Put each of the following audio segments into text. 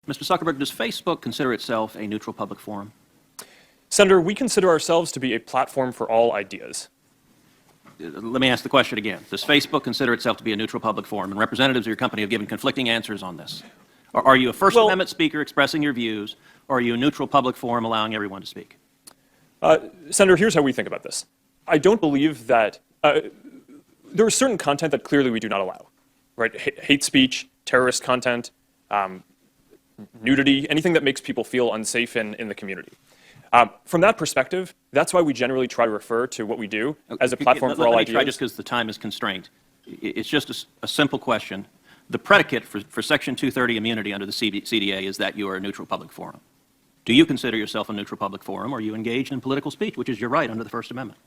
Mr. Zuckerberg, does Facebook consider itself a neutral public forum? Senator, we consider ourselves to be a platform for all ideas. Let me ask the question again. Does Facebook consider itself to be a neutral public forum? And representatives of your company have given conflicting answers on this. Are you a First Amendment speaker expressing your views, or are you a neutral public forum allowing everyone to speak? Senator, here's how we think about this. I don't believe that there is certain content that clearly we do not allow, right? Hate speech, terrorist content, nudity, anything that makes people feel unsafe in the community. From that perspective, that's why we generally try to refer to what we do as a platform for all ideas. Let me try, just because the time is constrained. It's just a simple question. The predicate for Section 230 immunity under the CDA is that you are a neutral public forum. Do you consider yourself a neutral public forum, or are you engaged in political speech, which is your right under the First Amendment?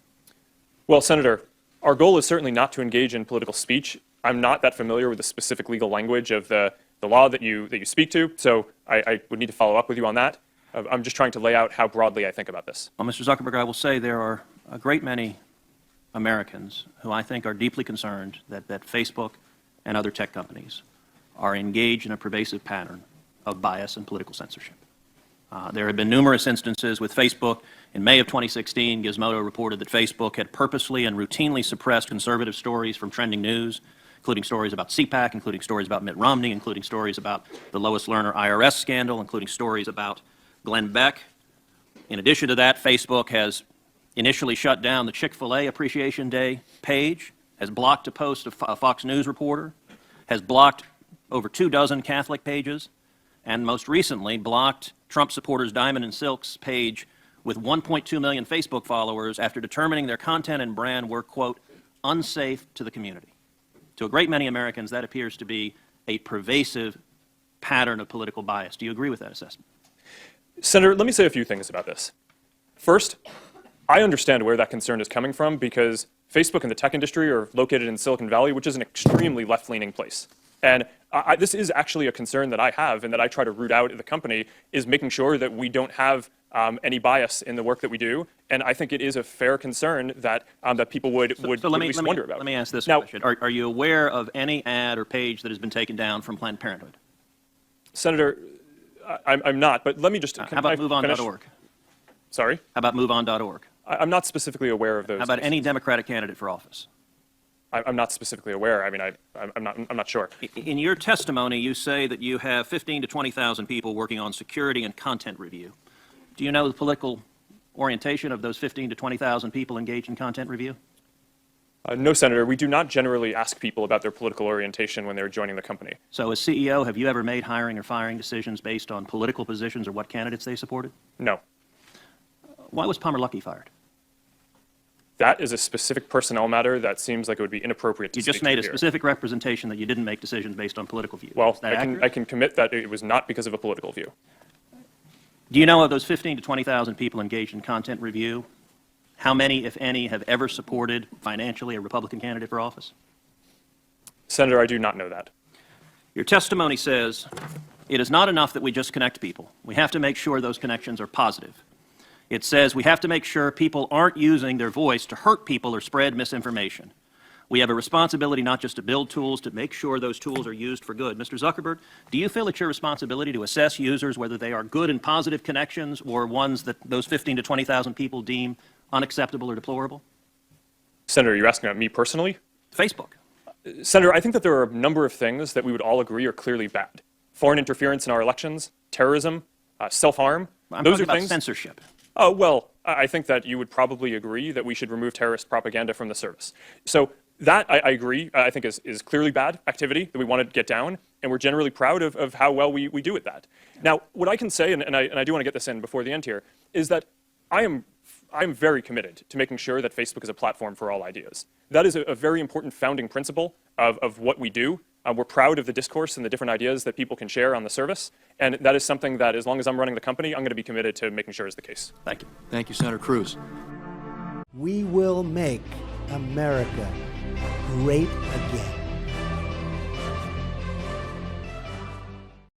Well, Senator, our goal is certainly not to engage in political speech. I'm not that familiar with the specific legal language of the law that you speak to, so I would need to follow up with you on that. I'm just trying to lay out how broadly I think about this. Well, Mr. Zuckerberg, I will say there are a great many Americans who I think are deeply concerned that Facebook and other tech companies are engaged in a pervasive pattern of bias and political censorship. There have been numerous instances with Facebook. In May of 2016, Gizmodo reported that Facebook had purposely and routinely suppressed conservative stories from trending news, including stories about CPAC, including stories about Mitt Romney, including stories about the Lois Lerner IRS scandal, including stories about Glenn Beck. In addition to that, Facebook has initially shut down the Chick-fil-A Appreciation Day page, has blocked a post of a Fox News reporter, has blocked over 24 Catholic pages, and most recently blocked Trump supporters Diamond and Silk's page with 1.2 million Facebook followers after determining their content and brand were, quote, unsafe to the community. To a great many Americans, that appears to be a pervasive pattern of political bias. Do you agree with that assessment? Senator, let me say a few things about this. First, I understand where that concern is coming from because Facebook and the tech industry are located in Silicon Valley, which is an extremely left-leaning place. And this is actually a concern that I have and that I try to root out at the company, is making sure that we don't have any bias in the work that we do. And I think it is a fair concern that that people would at least wonder about. Let me ask this question. Are you aware of any ad or page that has been taken down from Planned Parenthood? Senator, I'm not, but let me just... How about MoveOn.org? Sorry? How about MoveOn.org? I'm not specifically aware of those. How about any Democratic candidate for office? I'm not specifically aware. I mean, I'm not sure. In your testimony, you say that you have 15,000 to 20,000 people working on security and content review. Do you know the political orientation of those 15,000 to 20,000 people engaged in content review? No, Senator. We do not generally ask people about their political orientation when they're joining the company. So as CEO, have you ever made hiring or firing decisions based on political positions or what candidates they supported? No. Why was Palmer Luckey fired? That is a specific personnel matter that seems like it would be inappropriate to speak to. You just made a specific representation that you didn't make decisions based on political views. Well, I can commit that it was not because of a political view. Do you know of those 15,000 to 20,000 people engaged in content review, how many, if any, have ever supported financially a Republican candidate for office? Senator, I do not know that. Your testimony says it is not enough that we just connect people. We have to make sure those connections are positive. It says we have to make sure people aren't using their voice to hurt people or spread misinformation. We have a responsibility not just to build tools, to make sure those tools are used for good. Mr. Zuckerberg, do you feel it's your responsibility to assess users, whether they are good and positive connections or ones that those 15,000 to 20,000 people deem unacceptable or deplorable? Senator, you're asking about me personally? Facebook. Senator, I think that there are a number of things that we would all agree are clearly bad. Foreign interference in our elections, terrorism, self-harm. I'm talking about censorship. Oh, well, I think that you would probably agree that we should remove terrorist propaganda from the service. So that, I agree, I think is clearly bad activity that we want to get down, and we're generally proud of how well we do at that. Now, what I can say, and I do want to get this in before the end here, is that I'm very committed to making sure that Facebook is a platform for all ideas. That is a very important founding principle of what we do. We're proud of the discourse and the different ideas that people can share on the service, and that is something that, as long as I'm running the company, I'm going to be committed to making sure is the case. Thank you. Thank you, Senator Cruz. We will make America great again.